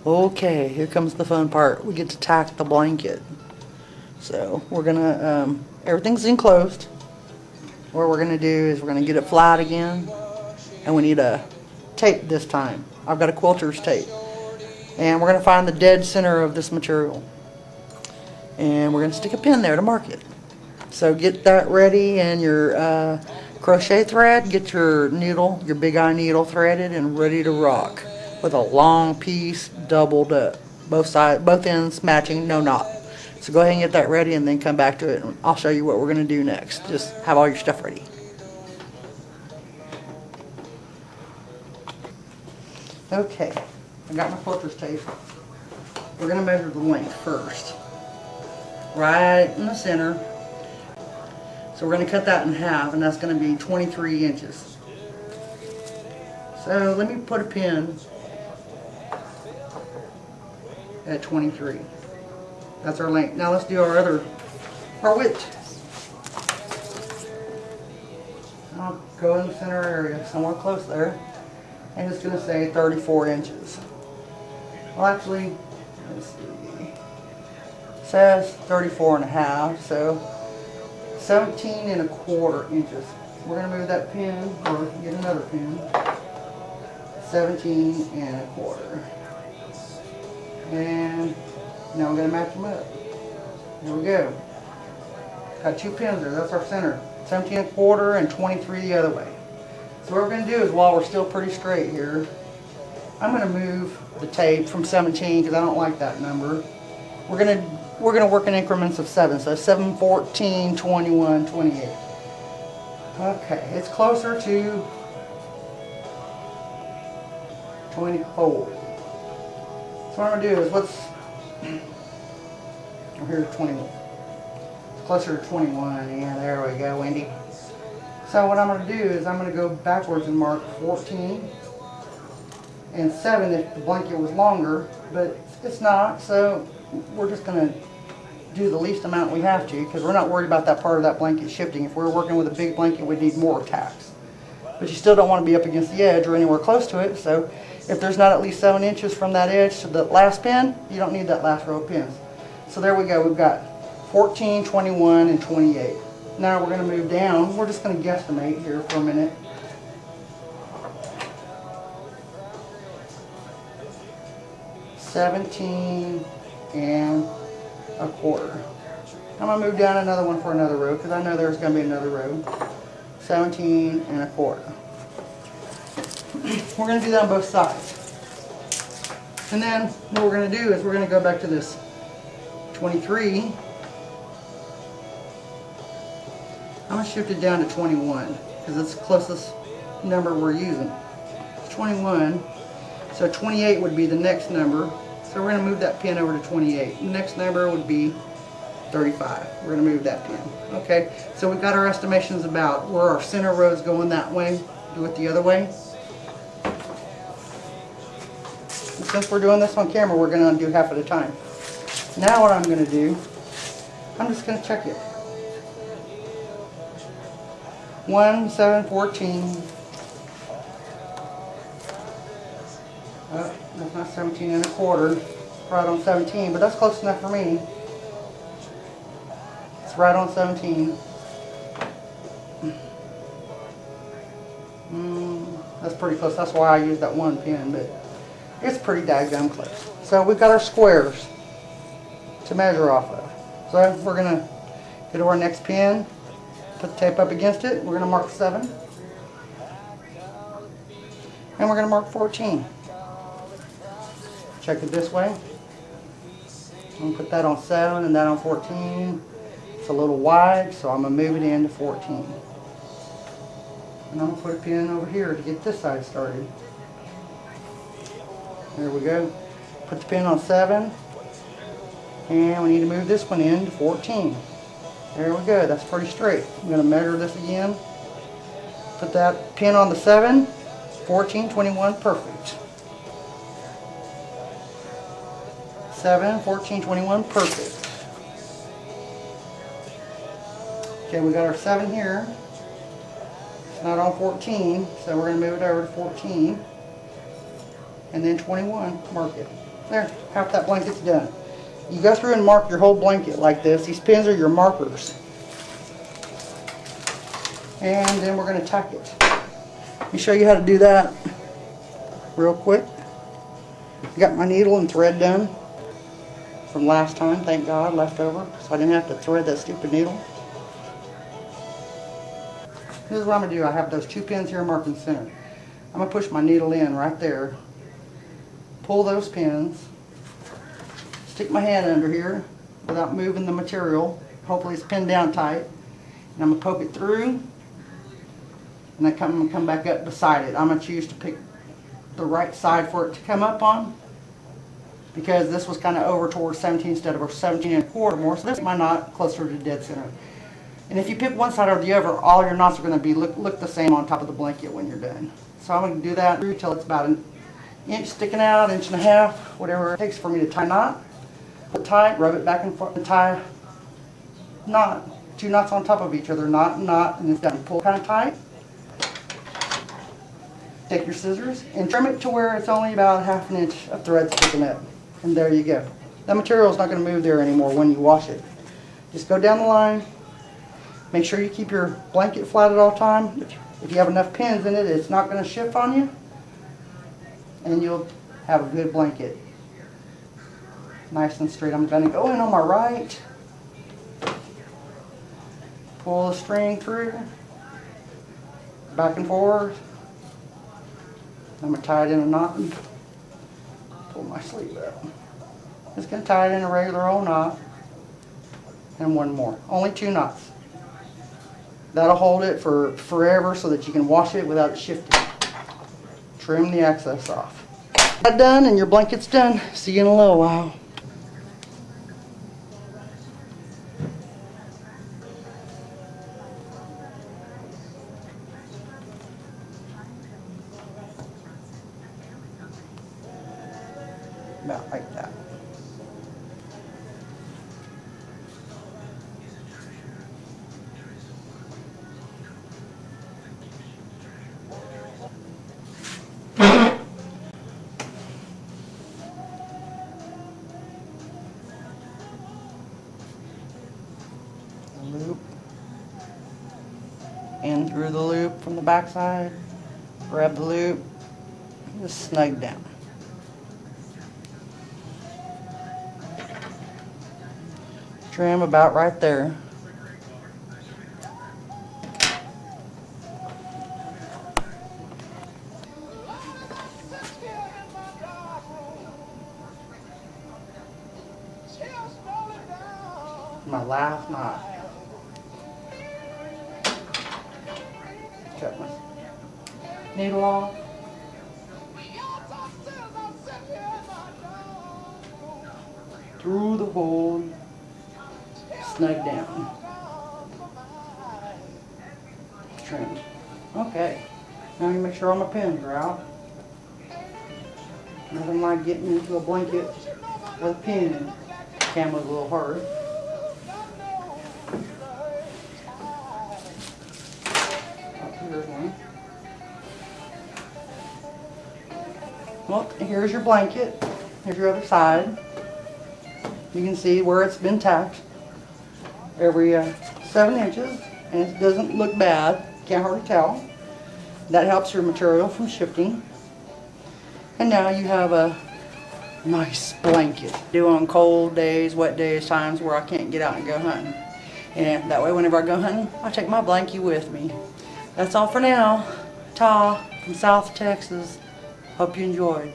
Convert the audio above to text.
Okay, here comes the fun part. We get to tack the blanket. So we're gonna, everything's enclosed. What we're gonna do is we're gonna get it flat again, and we need a tape this time. I've got a quilter's tape. And we're gonna find the dead center of this material. And we're gonna stick a pin there to mark it. So get that ready and your crochet thread, get your needle, your big eye needle threaded and ready to rock with a long piece doubled up, both ends matching, no knot. So go ahead and get that ready and then come back to it and I'll show you what we're going to do next. Just have all your stuff ready. Okay, I got my quilter's tape. We're going to measure the length first. Right in the center. So we're going to cut that in half, and that's going to be 23 inches. So let me put a pin at 23. That's our length. Now let's do our width. I'll go in the center area, somewhere close there, and it's going to say 34 inches. Well, actually, let's see. It says 34 and a half, so 17 and a quarter inches. We're going to move that pin, or get another pin. 17 and a quarter. And now we're going to match them up. There we go. Got two pins there. That's our center. 17 and a quarter and 23 the other way. So what we're going to do is, while we're still pretty straight here, I'm going to move the tape from 17 because I don't like that number. We're going to work in increments of 7. So 7, 14, 21, 28. Okay, it's closer to 24. So what I'm going to do is, here's 21. It's closer to 21. Yeah, there we go, Wendy. So what I'm going to do is I'm going to go backwards and mark 14 and 7 if the blanket was longer, but it's not, so we're just going to do the least amount we have to because we're not worried about that part of that blanket shifting. If we were working with a big blanket, we'd need more tacks. But you still don't want to be up against the edge or anywhere close to it, so if there's not at least 7 inches from that edge to the last pin, you don't need that last row of pins. So there we go, we've got 14, 21, and 28. Now we're going to move down. We're just going to guesstimate here for a minute. $17 and a quarter. I'm going to move down another one for another row because I know there's going to be another row. 17 and a quarter. We're going to do that on both sides. And then what we're going to do is we're going to go back to this 23. I'm going to shift it down to 21 because it's the closest number we're using. It's 21. So 28 would be the next number. So we're going to move that pin over to 28. The next number would be 35. We're going to move that pin. Okay, so we've got our estimations about where our center row is going that way. Do it the other way. And since we're doing this on camera, we're going to do half at a time. Now what I'm going to do, I'm just going to check it. 1, 7, 14. Oh, that's not 17 and a quarter. Right on 17, but that's close enough for me. It's right on 17. That's pretty close. That's why I used that one pin, but it's pretty daggum close. So we've got our squares to measure off of. So we're going to go to our next pin, put the tape up against it. We're going to mark 7. And we're going to mark 14. Check it this way. I'm going to put that on 7 and that on 14. It's a little wide, so I'm going to move it into 14. And I'm going to put a pin over here to get this side started. There we go. Put the pin on 7. And we need to move this one into 14. There we go. That's pretty straight. I'm going to measure this again. Put that pin on the 7. 14, 21, perfect. 7, 14, 21, perfect. Okay, we got our 7 here. It's not on 14, so we're going to move it over to 14. and then 21, mark it. There, half that blanket's done. You go through and mark your whole blanket like this. These pins are your markers. And then we're going to tack it. Let me show you how to do that real quick. Got my needle and thread done from last time, thank God, left over, so I didn't have to thread that stupid needle. Here's what I'm going to do. I have those 2 pins here marked in the center. I'm going to push my needle in right there, pull those pins, stick my hand under here without moving the material. Hopefully it's pinned down tight. And I'm going to poke it through, and I'm going to come back up beside it. I'm going to choose to pick the right side for it to come up on, because this was kind of over towards 17 instead of 17 and a quarter more, so this is my knot closer to dead center. And if you pick one side or the other, all your knots are going to be look the same on top of the blanket when you're done. So I'm going to do that until it's about an inch sticking out, 1.5 inches, whatever it takes for me to tie a knot. Pull it tight, rub it back and forth, and tie knot. 2 knots on top of each other, knot and knot, and it's done. Pull kind of tight. Take your scissors and trim it to where it's only about 1/2 inch of thread sticking up. And there you go. That material is not going to move there anymore when you wash it. Just go down the line. Make sure you keep your blanket flat at all time. If you have enough pins in it, it's not going to shift on you. And you'll have a good blanket. Nice and straight. I'm going to go in on my right. Pull the string through. Back and forth. I'm going to tie it in a knot and pull my sleeve up. Just going to tie it in a regular old knot. And one more. Only 2 knots. That'll hold it for forever so that you can wash it without it shifting. Trim the excess off. That's done and your blanket's done. See you in a little while. About like that. Loop in through the loop from the back side, grab the loop, just snug down. Trim about right there. My last knot. Cut my needle off. Through the hole. Snug down. Trimmed. Okay. Now you make sure all my pins are out. Nothing like getting into a blanket with a pin in it. Camo's a little hard. Here's one. Well, here's your blanket. Here's your other side. You can see where it's been tacked every 7 inches, and it doesn't look bad. Can't hardly tell. That helps your material from shifting. And now you have a nice blanket. Do on cold days, wet days, times where I can't get out and go hunting. And that way whenever I go hunting, I take my blankie with me. That's all for now. Ta from South Texas. Hope you enjoyed.